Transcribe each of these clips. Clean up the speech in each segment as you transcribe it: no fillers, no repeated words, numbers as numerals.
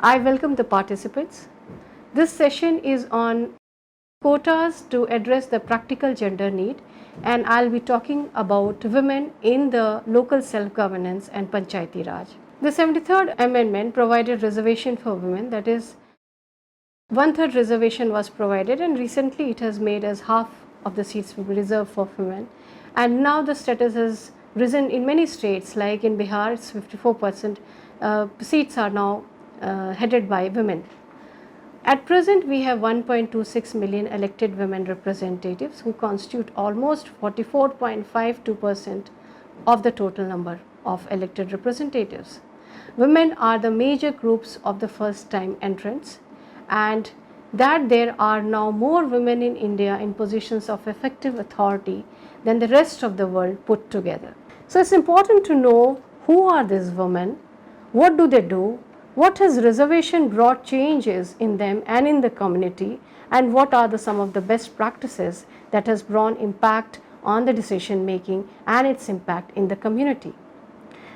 I welcome the participants. This session is on quotas to address the practical gender need, and I'll be talking about women in the local self-governance and Panchayati Raj. The 73rd Amendment provided reservation for women, that is, one-third reservation was provided, and recently it has made as half of the seats will be reserved for women. And now the status has risen in many states, like in Bihar, it's 54% seats are now headed by women. At present, we have 1.26 million elected women representatives who constitute almost 44.52% of the total number of elected representatives. Women are the major groups of the first time entrants, and that there are now more women in India in positions of effective authority than the rest of the world put together. So it's important to know who are these women, what do they do, what has reservation brought changes in them and in the community, and what are some of the best practices that has brought impact on the decision making and its impact in the community.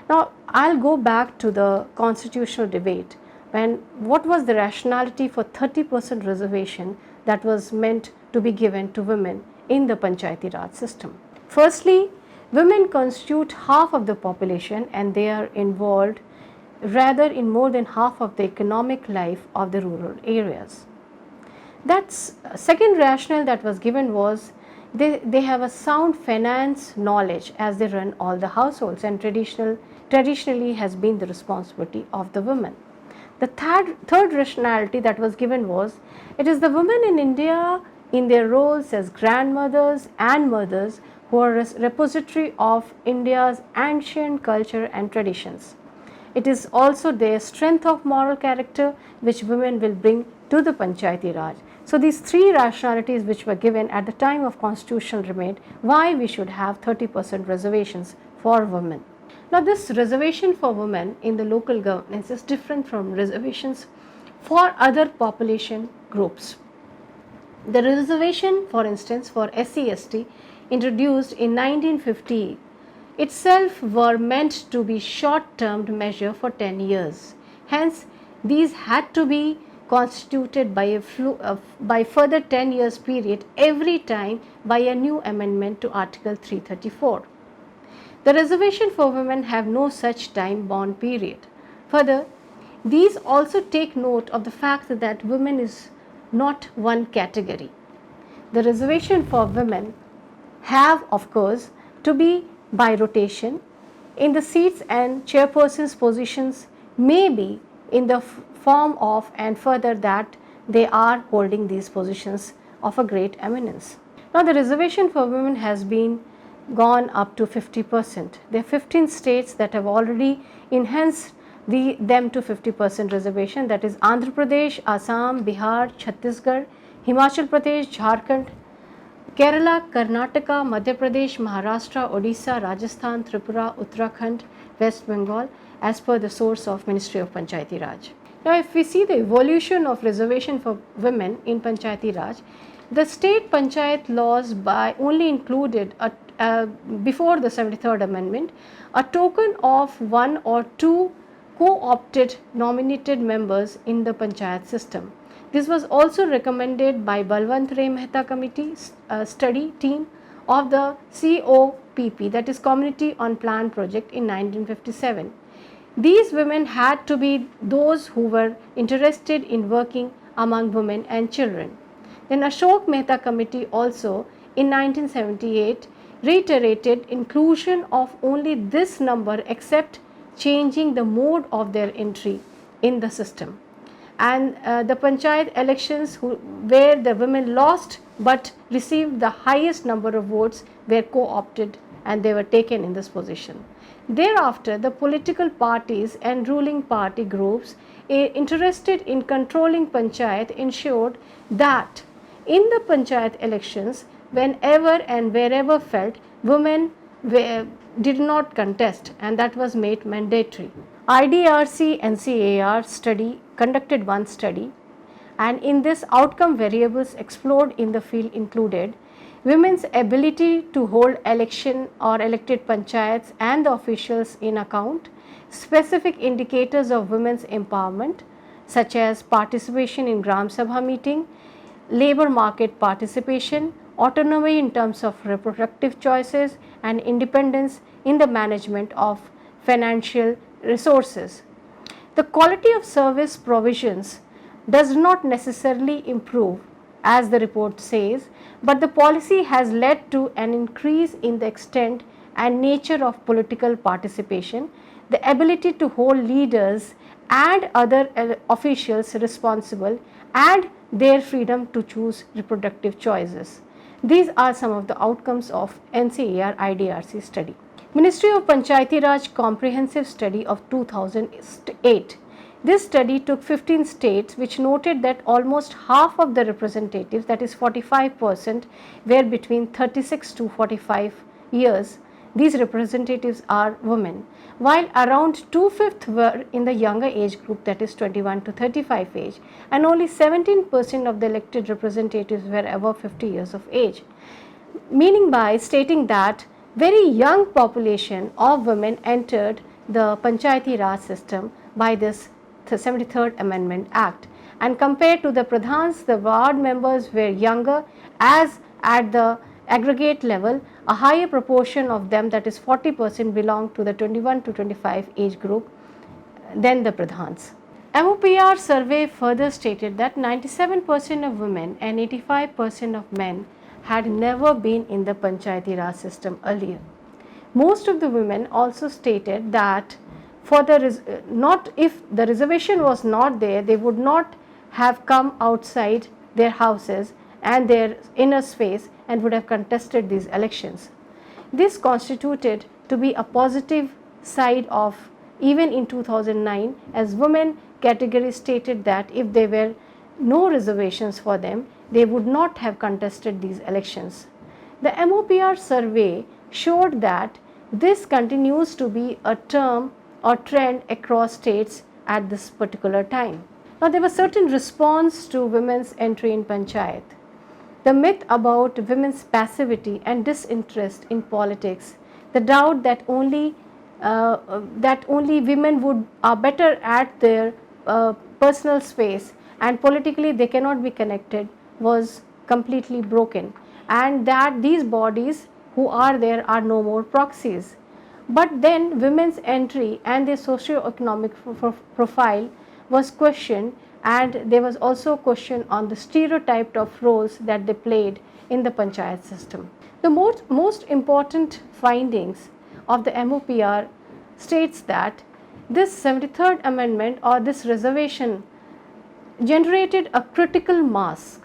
Now I'll go back to the constitutional debate when what was the rationality for 30% reservation that was meant to be given to women in the Panchayati Raj system. Firstly, women constitute half of the population and they are involved rather in more than half of the economic life of the rural areas. That's second rationale that was given was they have a sound finance knowledge as they run all the households, and traditionally has been the responsibility of the women. The third rationality that was given was it is the women in India in their roles as grandmothers and mothers who are repository of India's ancient culture and traditions. It is also their strength of moral character which women will bring to the Panchayati Raj. So these three rationalities which were given at the time of constitutional debate why we should have 30% reservations for women. Now this reservation for women in the local governance is different from reservations for other population groups. The reservation, for instance, for SC/ST introduced in 1950 itself were meant to be short-term measure for 10 years. Hence, these had to be constituted by further 10 years period every time by a new amendment to Article 334. The reservation for women have no such time bound period. Further, these also take note of the fact that women is not one category. The reservation for women have, of course, to be by rotation in the seats, and chairperson's positions may be in the form of, and further that they are holding these positions of a great eminence. Now the reservation for women has been gone up to 50%. There are 15 states that have already enhanced them to 50% reservation, that is Andhra Pradesh, Assam, Bihar, Chhattisgarh, Himachal Pradesh, Jharkhand, Kerala, Karnataka, Madhya Pradesh, Maharashtra, Odisha, Rajasthan, Tripura, Uttarakhand, West Bengal as per the source of Ministry of Panchayati Raj. Now if we see the evolution of reservation for women in Panchayati Raj, the state panchayat laws by only included before the 73rd Amendment a token of one or two co-opted nominated members in the panchayat system. This was also recommended by Balwant Ray Mehta Committee study team of the COPP, that is Community on Plan Project, in 1957. These women had to be those who were interested in working among women and children. Then Ashok Mehta Committee also in 1978 reiterated inclusion of only this number except changing the mode of their entry in the system. And the panchayat elections where the women lost but received the highest number of votes were co-opted and they were taken in this position. Thereafter, the political parties and ruling party groups interested in controlling panchayat ensured that in the panchayat elections, whenever and wherever felt, women did not contest, and that was made mandatory. IDRC NCAR study conducted one study, and in this outcome variables explored in the field included women's ability to hold election or elected panchayats and the officials in account, specific indicators of women's empowerment, such as participation in Gram Sabha meeting, labor market participation, autonomy in terms of reproductive choices, and independence in the management of financial resources. The quality of service provisions does not necessarily improve, as the report says, but the policy has led to an increase in the extent and nature of political participation, the ability to hold leaders and other officials responsible, and their freedom to choose reproductive choices. These are some of the outcomes of NCAR IDRC study. Ministry of Panchayati Raj Comprehensive Study of 2008. This study took 15 states, which noted that almost half of the representatives, that is 45%, were between 36 to 45 years. These representatives are women, while around 2/5 were in the younger age group, that is 21 to 35 age, and only 17% of the elected representatives were above 50 years of age. Meaning by stating that very young population of women entered the Panchayati Raj system by this 73rd Amendment Act, and compared to the Pradhans, the ward members were younger, as at the aggregate level a higher proportion of them, that is 40%, belonged to the 21 to 25 age group than the Pradhans. MOPR survey further stated that 97% of women and 85% of men had never been in the Panchayati Raj system earlier. Most of the women also stated that for the not if the reservation was not there, they would not have come outside their houses and their inner space and would have contested these elections. This constituted to be a positive side of even in 2009, as women category stated that if there were no reservations for them, they would not have contested these elections. The MOPR survey showed that this continues to be a term or trend across states at this particular time. Now, there was certain response to women's entry in Panchayat. The myth about women's passivity and disinterest in politics, the doubt that only women are better at their personal space and politically they cannot be connected, was completely broken, and that these bodies who are there are no more proxies. But then women's entry and their socio-economic profile was questioned, and there was also question on the stereotyped of roles that they played in the Panchayat system. The most important findings of the MOPR states that this 73rd Amendment or this reservation generated a critical mass.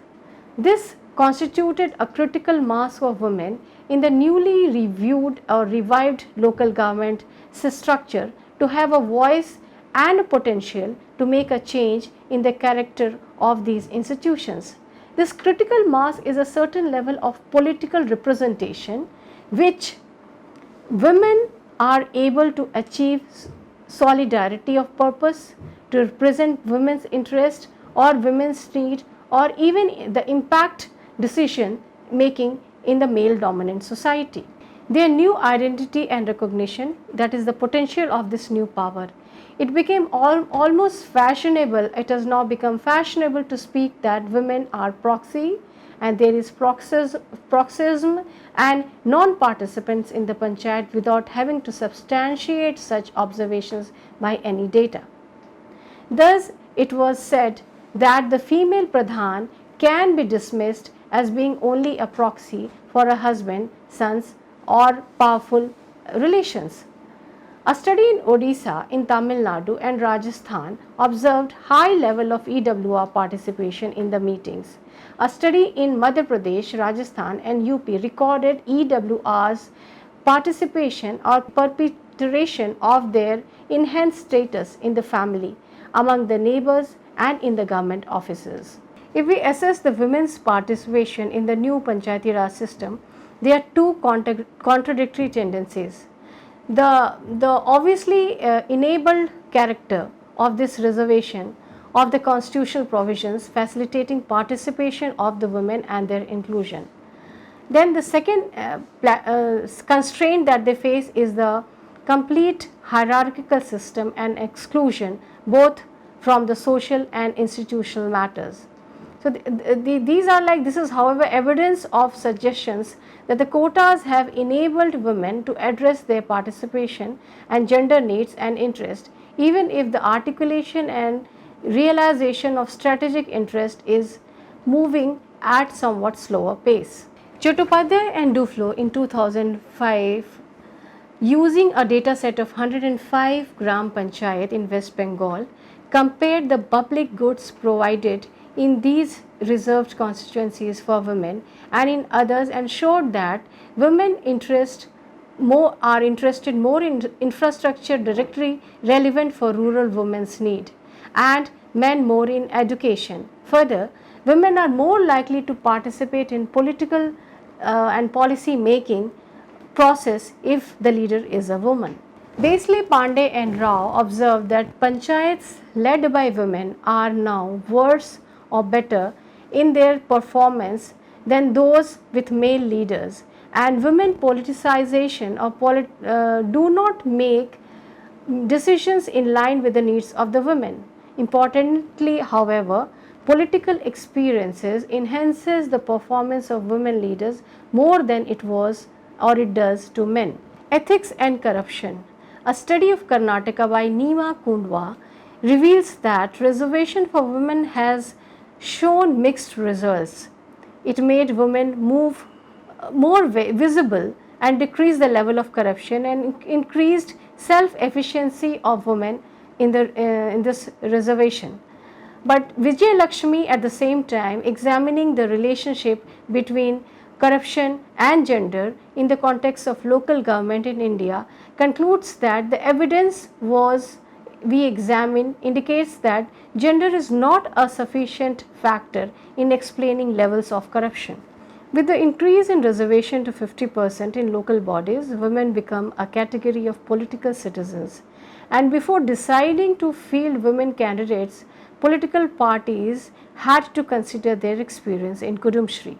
This constituted a critical mass of women in the newly reviewed or revived local government structure to have a voice and a potential to make a change in the character of these institutions. This critical mass is a certain level of political representation which women are able to achieve solidarity of purpose, to represent women's interest or women's need, or even the impact decision making in the male dominant society. Their new identity and recognition, that is the potential of this new power. It became almost fashionable, it has now become fashionable to speak that women are proxy, and there is proxism and non-participants in the Panchayat without having to substantiate such observations by any data. Thus, it was said that the female Pradhan can be dismissed as being only a proxy for a husband, sons or powerful relations. A study in Odisha, in Tamil Nadu and Rajasthan observed high level of EWR participation in the meetings. A study in Madhya Pradesh, Rajasthan and UP recorded EWR's participation or perpetuation of their enhanced status in the family, among the neighbors and in the government offices. If we assess the women's participation in the new Panchayati Raj system, there are two contradictory tendencies. The obviously enabled character of this reservation of the constitutional provisions facilitating participation of the women and their inclusion. Then the second constraint that they face is the complete hierarchical system and exclusion both from the social and institutional matters. So, this is however evidence of suggestions that the quotas have enabled women to address their participation and gender needs and interest, even if the articulation and realization of strategic interest is moving at somewhat slower pace. Chattopadhyay and Duflo in 2005, using a data set of 105 gram panchayat in West Bengal, compared the public goods provided in these reserved constituencies for women and in others, and showed that women are interested more in infrastructure directly relevant for rural women's need, and men more in education. Further, women are more likely to participate in political and policy making process if the leader is a woman. Beasley, Pandey and Rao observed that panchayats led by women are now worse or better in their performance than those with male leaders, and women politicization or do not make decisions in line with the needs of the women. Importantly, however, political experiences enhances the performance of women leaders more than it does to men. Ethics and corruption. A study of Karnataka by Nima Kundwa reveals that reservation for women has shown mixed results. It made women move more visible and decreased the level of corruption and increased self-efficiency of women in this reservation. But Vijay Lakshmi at the same time, examining the relationship between corruption and gender in the context of local government in India, concludes that the evidence we examine indicates that gender is not a sufficient factor in explaining levels of corruption. With the increase in reservation to 50% in local bodies, women become a category of political citizens. And before deciding to field women candidates, political parties had to consider their experience in Kudumshri.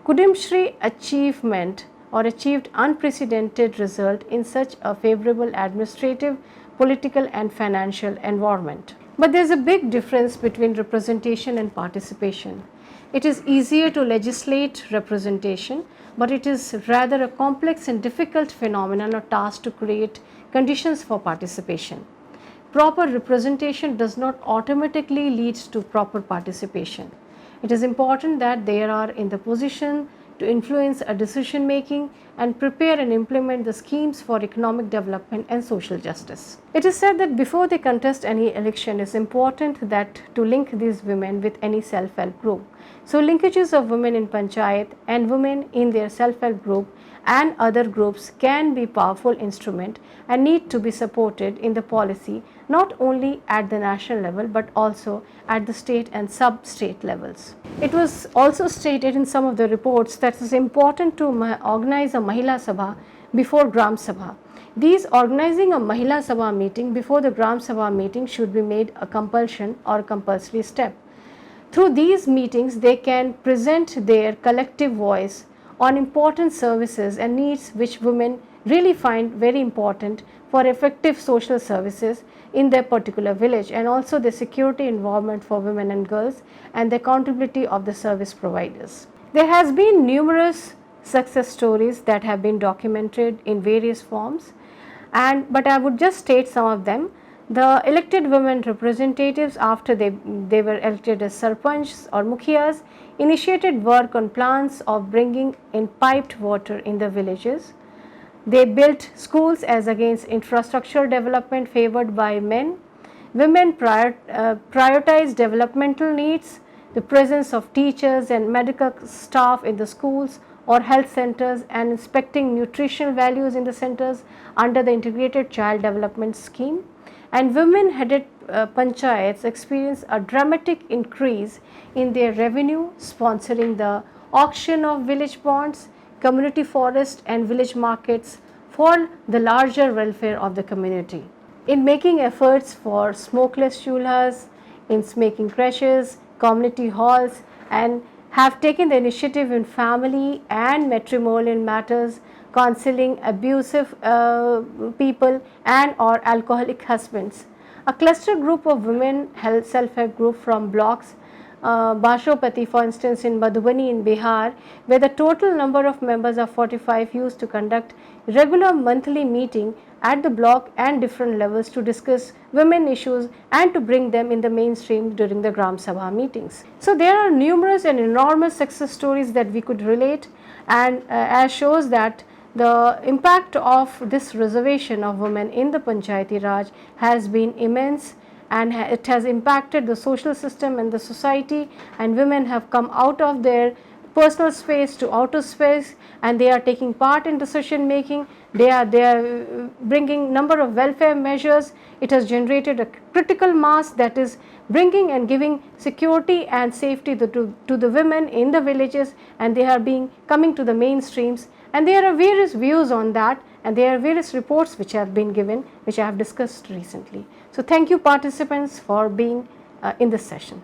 Kudumshri achieved unprecedented result in such a favorable administrative, political and financial environment. But there is a big difference between representation and participation. It is easier to legislate representation, but it is rather a complex and difficult phenomenon or task to create conditions for participation. Proper representation does not automatically lead to proper participation. It is important that they are in the position to influence a decision making and prepare and implement the schemes for economic development and social justice. It is said that before they contest any election, it is important that to link these women with any self-help group. So linkages of women in panchayat and women in their self-help group and other groups can be powerful instrument and need to be supported in the policy not only at the national level but also at the state and sub-state levels. It was also stated in some of the reports that it is important to organize a Mahila Sabha before Gram Sabha. These organizing a Mahila Sabha meeting before the Gram Sabha meeting should be made a compulsion or compulsory step. Through these meetings, they can present their collective voice on important services and needs which women really find very important for effective social services in their particular village, and also the security environment for women and girls and the accountability of the service providers. There has been numerous success stories that have been documented in various forms, but I would just state some of them. The elected women representatives, after they were elected as sarpanchs or mukhiyas, initiated work on plans of bringing in piped water in the villages. They built schools as against infrastructural development favored by men. Women prioritized developmental needs, the presence of teachers and medical staff in the schools or health centers, and inspecting nutritional values in the centers under the integrated child development scheme. And women headed panchayats experienced a dramatic increase in their revenue, sponsoring the auction of village bonds, community forest and village markets for the larger welfare of the community. In making efforts for smokeless chulhas, in making creches, community halls, and have taken the initiative in family and matrimonial matters, counseling abusive people and or alcoholic husbands. A cluster group of women self-help group from blocks, Bashopati for instance in Madhubani in Bihar, where the total number of members are 45, used to conduct regular monthly meeting at the block and different levels to discuss women issues and to bring them in the mainstream during the Gram Sabha meetings. So there are numerous and enormous success stories that we could relate, and as shows that the impact of this reservation of women in the Panchayati Raj has been immense, and it has impacted the social system and the society, and women have come out of their personal space to outer space, and they are taking part in decision making. They are bringing number of welfare measures. It has generated a critical mass that is bringing and giving security and safety to the women in the villages, and they are coming to the mainstreams, and there are various views on that, and there are various reports which have been given, which I have discussed recently. So thank you participants for being in this session.